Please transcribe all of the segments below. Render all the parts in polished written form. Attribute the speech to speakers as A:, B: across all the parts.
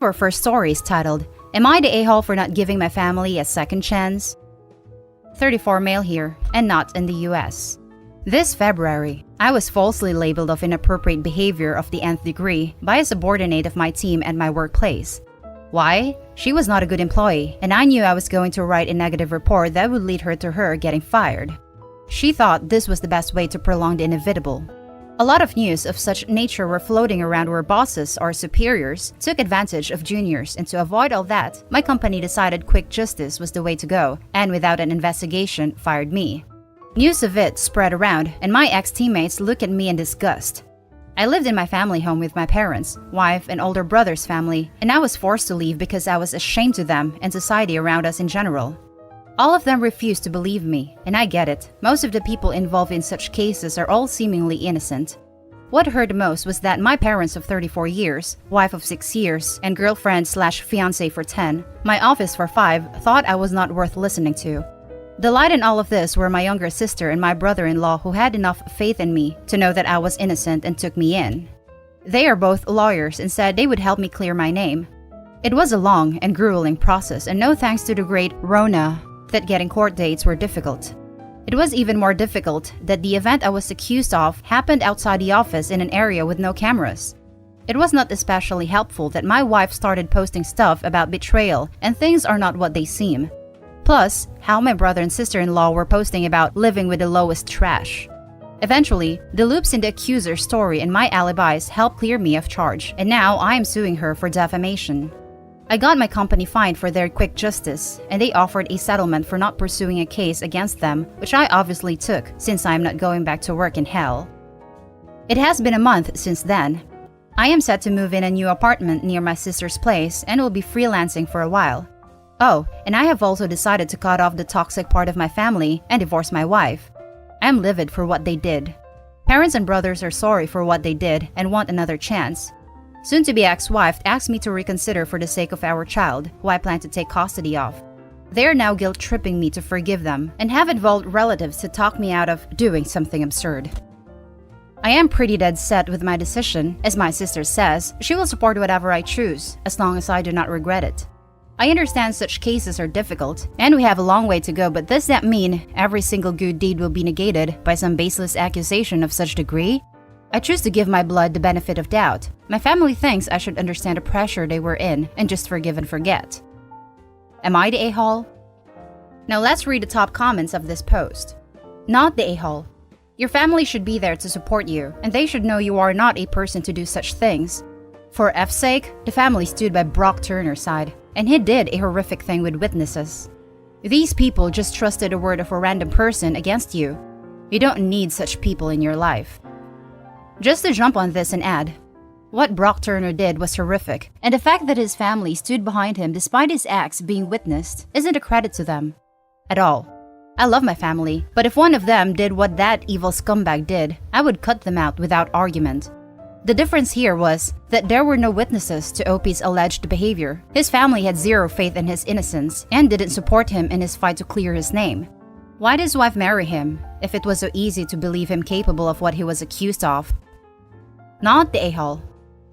A: Our first story is titled, Am I the a-hole for not giving my family a second chance? 34 male here, and not in the US. This February, I was falsely labeled of inappropriate behavior of the nth degree by a subordinate of my team at my workplace. Why? She was not a good employee, and I knew I was going to write a negative report that would lead to her getting fired. She thought this was the best way to prolong the inevitable. A lot of news of such nature were floating around where bosses or superiors took advantage of juniors, and to avoid all that, my company decided quick justice was the way to go, and without an investigation, fired me. News of it spread around, and my ex-teammates looked at me in disgust. I lived in my family home with my parents, wife, and older brother's family, and I was forced to leave because I was ashamed to them and society around us in general. All of them refused to believe me, and I get it. Most of the people involved in such cases are all seemingly innocent. What hurt most was that my parents of 34 years, wife of 6 years, and girlfriend/fiance for 10, my office for 5, thought I was not worth listening to. The light in all of this were my younger sister and my brother-in-law, who had enough faith in me to know that I was innocent and took me in. They are both lawyers and said they would help me clear my name. It was a long and grueling process, and no thanks to the great Rona, that getting court dates were difficult. It was even more difficult that the event I was accused of happened outside the office in an area with no cameras. It was not especially helpful that my wife started posting stuff about betrayal, and things are not what they seem. Plus, how my brother and sister-in-law were posting about living with the lowest trash. Eventually, the loops in the accuser's story and my alibis helped clear me of charge, and now I am suing her for defamation. I got my company fined for their quick justice, and they offered a settlement for not pursuing a case against them, which I obviously took since I am not going back to work in hell. It has been a month since then. I am set to move in a new apartment near my sister's place and will be freelancing for a while. Oh, and I have also decided to cut off the toxic part of my family and divorce my wife. I am livid for what they did. Parents and brothers are sorry for what they did and want another chance. Soon-to-be ex-wife asked me to reconsider for the sake of our child, who I plan to take custody of. They are now guilt-tripping me to forgive them and have involved relatives to talk me out of doing something absurd. I am pretty dead set with my decision. As my sister says, she will support whatever I choose, as long as I do not regret it. I understand such cases are difficult, and we have a long way to go, but does that mean every single good deed will be negated by some baseless accusation of such degree? I choose to give my blood the benefit of doubt. My family thinks I should understand the pressure they were in and just forgive and forget. Am I the a-hole? Now let's read the top comments of this post. Not the a-hole. Your family should be there to support you, and they should know you are not a person to do such things. For F's sake, the family stood by Brock Turner's side, and he did a horrific thing with witnesses. These people just trusted the word of a random person against you. You don't need such people in your life. Just to jump on this and add, what Brock Turner did was horrific, and the fact that his family stood behind him despite his acts being witnessed isn't a credit to them. At all. I love my family, but if one of them did what that evil scumbag did, I would cut them out without argument. The difference here was that there were no witnesses to OP's alleged behavior. His family had zero faith in his innocence and didn't support him in his fight to clear his name. Why did his wife marry him if it was so easy to believe him capable of what he was accused of? Not the a-hole.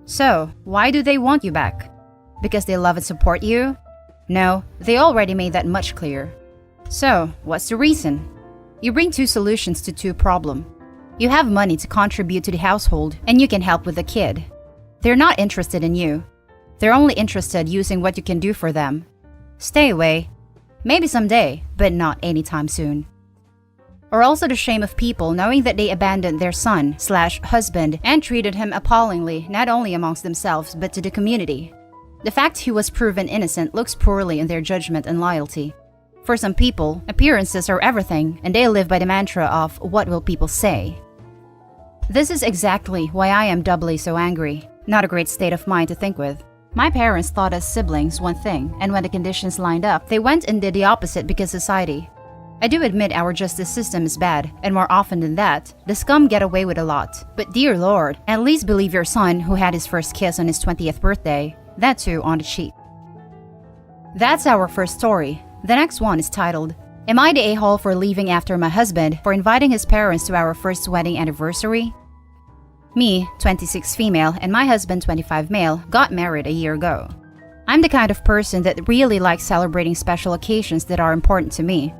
A: So, why do they want you back? Because they love and support you? No, they already made that much clear. So, what's the reason? You bring 2 solutions to 2 problems. You have money to contribute to the household, and you can help with the kid. They're not interested in you. They're only interested using what you can do for them. Stay away. Maybe someday, but not anytime soon. Or also the shame of people knowing that they abandoned their son/husband and treated him appallingly, not only amongst themselves but to the community. The fact he was proven innocent looks poorly in their judgment and loyalty. For some people, appearances are everything, and they live by the mantra of what will people say. This is exactly why I am doubly so angry. Not a great state of mind to think with. My parents thought us siblings one thing, and when the conditions lined up, they went and did the opposite because society. I do admit our justice system is bad, and more often than that, the scum get away with a lot. But dear Lord, at least believe your son who had his first kiss on his 20th birthday, that too on the cheek. That's our first story. The next one is titled, Am I the a-hole for leaving after my husband for inviting his parents to our first wedding anniversary? Me, 26 female, and my husband, 25 male, got married a year ago. I'm the kind of person that really likes celebrating special occasions that are important to me.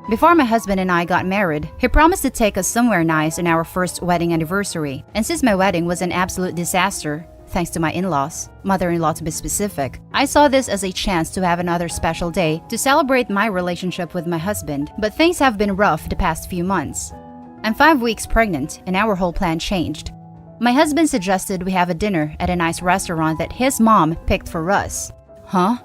A: Before my husband and I got married, he promised to take us somewhere nice on our first wedding anniversary. And since my wedding was an absolute disaster, thanks to my in-laws, mother-in-law to be specific, I saw this as a chance to have another special day to celebrate my relationship with my husband. But things have been rough the past few months. I'm 5 weeks pregnant and our whole plan changed. My husband suggested we have a dinner at a nice restaurant that his mom picked for us. Huh?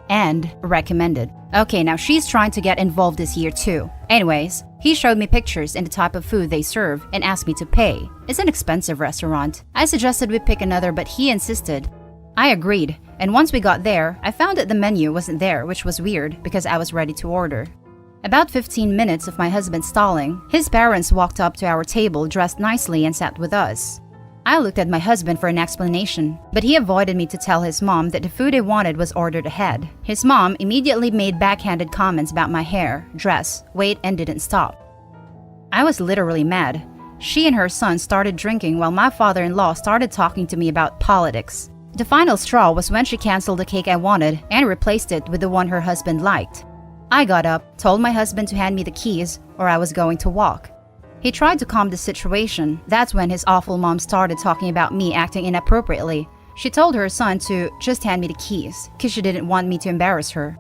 A: And recommended. Okay, now she's trying to get involved this year too. Anyways, he showed me pictures and the type of food they serve and asked me to pay. It's an expensive restaurant. I suggested we pick another, but he insisted. I agreed, and once we got there, I found that the menu wasn't there, which was weird because I was ready to order. About 15 minutes of my husband stalling, his parents walked up to our table dressed nicely and sat with us. I looked at my husband for an explanation, but he avoided me to tell his mom that the food I wanted was ordered ahead. His mom immediately made backhanded comments about my hair, dress, weight, and didn't stop. I was literally mad. She and her son started drinking while my father-in-law started talking to me about politics. The final straw was when she canceled the cake I wanted and replaced it with the one her husband liked. I got up, told my husband to hand me the keys, or I was going to walk. He tried to calm the situation. That's when his awful mom started talking about me acting inappropriately. She told her son to just hand me the keys because she didn't want me to embarrass her.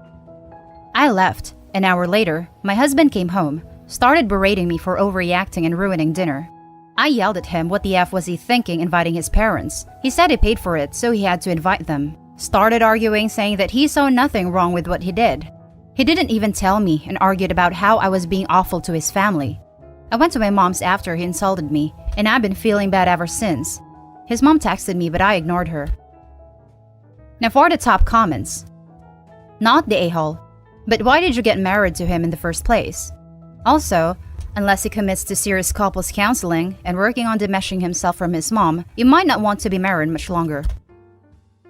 A: I left. An hour later, my husband came home, started berating me for overreacting and ruining dinner. I yelled at him what the F was he thinking inviting his parents. He said he paid for it, so he had to invite them. Started arguing, saying that he saw nothing wrong with what he did. He didn't even tell me and argued about how I was being awful to his family. I went to my mom's after he insulted me, and I've been feeling bad ever since. His mom texted me, but I ignored her. Now for the top comments. Not the a-hole, but why did you get married to him in the first place? Also, unless he commits to serious couples counseling and working on demeshing himself from his mom, you might not want to be married much longer.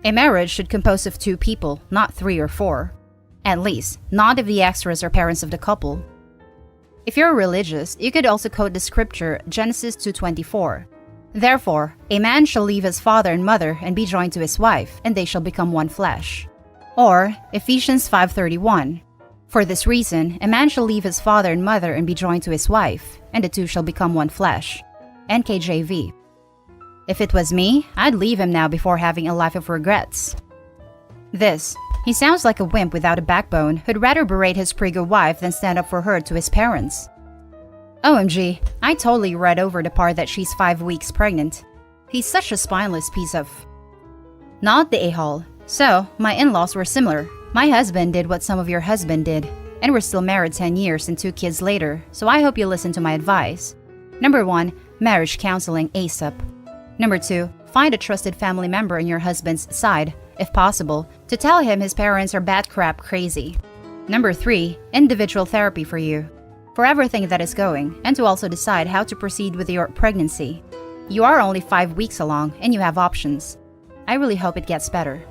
A: A marriage should compose of 2 people, not 3 or 4. At least, not if the extras are parents of the couple. If you're religious, you could also quote the scripture Genesis 2:24. Therefore, a man shall leave his father and mother and be joined to his wife, and they shall become one flesh. Or Ephesians 5:31. For this reason, a man shall leave his father and mother and be joined to his wife, and the two shall become one flesh. NKJV. If it was me, I'd leave him now before having a life of regrets. He sounds like a wimp without a backbone who'd rather berate his pre-good wife than stand up for her to his parents. OMG, I totally read over the part that she's 5 weeks pregnant. He's such a spineless piece of... Not the a-hole. So, my in-laws were similar. My husband did what some of your husband did, and we're still married 10 years and 2 kids later, so I hope you listen to my advice. Number 1, marriage counseling ASAP. Number 2, find a trusted family member on your husband's side, if possible, to tell him his parents are batcrap crazy. Number 3, individual therapy for you, for everything that is going, and to also decide how to proceed with your pregnancy. You are only 5 weeks along, and you have options. I really hope it gets better.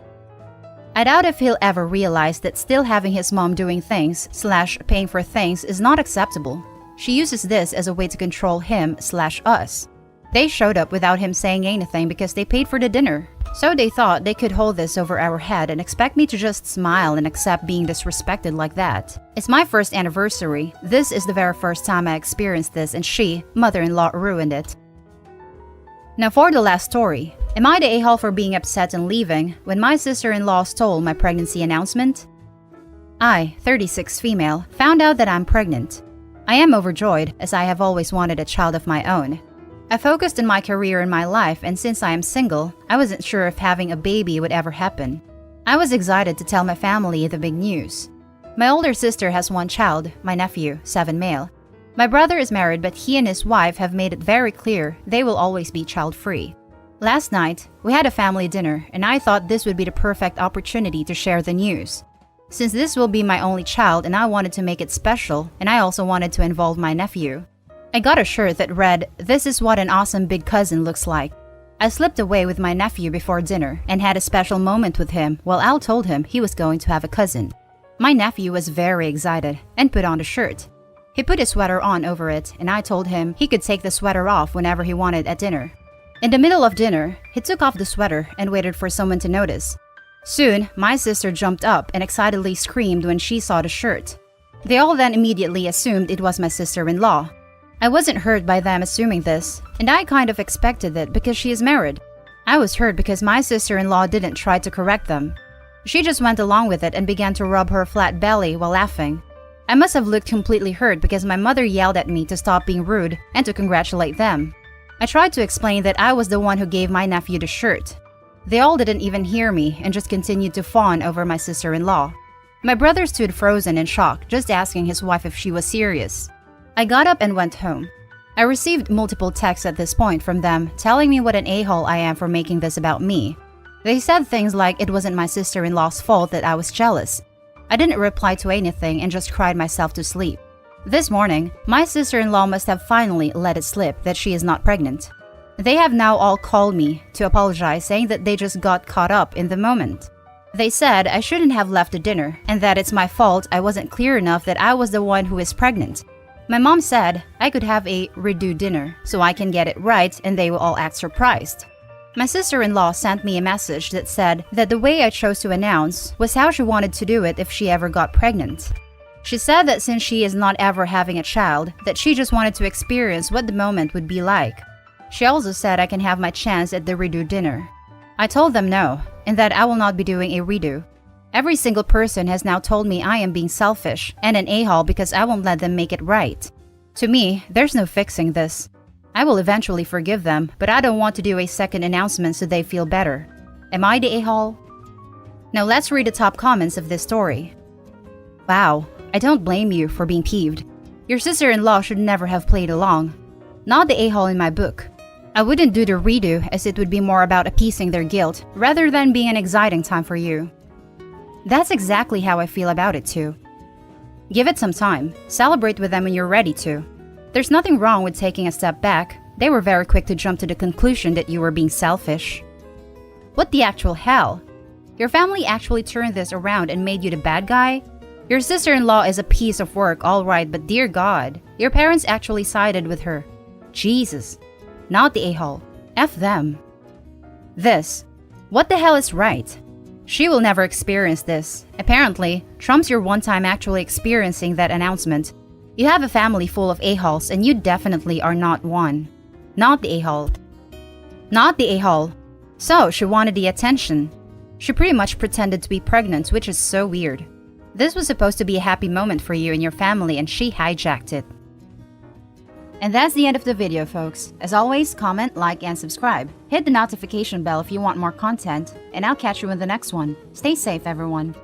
A: I doubt if he'll ever realize that still having his mom doing things/paying for things is not acceptable. She uses this as a way to control him/us. They showed up without him saying anything because they paid for the dinner. So they thought they could hold this over our head and expect me to just smile and accept being disrespected like that. It's my first anniversary. This is the very first time I experienced this, and she, mother-in-law, ruined it. Now for the last story. Am I the a-hole for being upset and leaving when my sister-in-law stole my pregnancy announcement? I, 36 female, found out that I'm pregnant. I am overjoyed, as I have always wanted a child of my own. I focused on my career and my life, and since I am single, I wasn't sure if having a baby would ever happen. I was excited to tell my family the big news. My older sister has 1 child, my nephew, 7 male. My brother is married, but he and his wife have made it very clear they will always be child-free. Last night, we had a family dinner, and I thought this would be the perfect opportunity to share the news. Since this will be my only child and I wanted to make it special, and I also wanted to involve my nephew. I got a shirt that read, "This is what an awesome big cousin looks like." I slipped away with my nephew before dinner and had a special moment with him while Al told him he was going to have a cousin. My nephew was very excited and put on the shirt. He put his sweater on over it, and I told him he could take the sweater off whenever he wanted at dinner. In the middle of dinner, he took off the sweater and waited for someone to notice. Soon, my sister jumped up and excitedly screamed when she saw the shirt. They all then immediately assumed it was my sister-in-law. I wasn't hurt by them assuming this, and I kind of expected it because she is married. I was hurt because my sister-in-law didn't try to correct them. She just went along with it and began to rub her flat belly while laughing. I must have looked completely hurt because my mother yelled at me to stop being rude and to congratulate them. I tried to explain that I was the one who gave my nephew the shirt. They all didn't even hear me and just continued to fawn over my sister-in-law. My brother stood frozen in shock, just asking his wife if she was serious. I got up and went home. I received multiple texts at this point from them telling me what an a-hole I am for making this about me. They said things like it wasn't my sister-in-law's fault that I was jealous. I didn't reply to anything and just cried myself to sleep. This morning, my sister-in-law must have finally let it slip that she is not pregnant. They have now all called me to apologize, saying that they just got caught up in the moment. They said I shouldn't have left the dinner and that it's my fault I wasn't clear enough that I was the one who is pregnant. My mom said I could have a redo dinner so I can get it right and they will all act surprised. My sister-in-law sent me a message that said that the way I chose to announce was how she wanted to do it if she ever got pregnant. She said that since she is not ever having a child, that she just wanted to experience what the moment would be like. She also said I can have my chance at the redo dinner. I told them no, and that I will not be doing a redo. Every single person has now told me I am being selfish and an a-hole because I won't let them make it right. To me, there's no fixing this. I will eventually forgive them, but I don't want to do a second announcement so they feel better. Am I the a-hole? Now let's read the top comments of this story. Wow, I don't blame you for being peeved. Your sister-in-law should never have played along. Not the a-hole in my book. I wouldn't do the redo as it would be more about appeasing their guilt rather than being an exciting time for you. That's exactly how I feel about it too. Give it some time. Celebrate with them when you're ready to. There's nothing wrong with taking a step back. They were very quick to jump to the conclusion that you were being selfish. What the actual hell? Your family actually turned this around and made you the bad guy? Your sister-in-law is a piece of work, alright, but dear God, your parents actually sided with her. Jesus. Not the a-hole. F them. This. What the hell is right? She will never experience this. Apparently, trumps your one time actually experiencing that announcement. You have a family full of a-holes and you definitely are not one. Not the a-hole. Not the a-hole. So, she wanted the attention. She pretty much pretended to be pregnant, which is so weird. This was supposed to be a happy moment for you and your family and she hijacked it. And that's the end of the video, folks. As always, comment, like, and subscribe. Hit the notification bell if you want more content, and I'll catch you in the next one. Stay safe, everyone.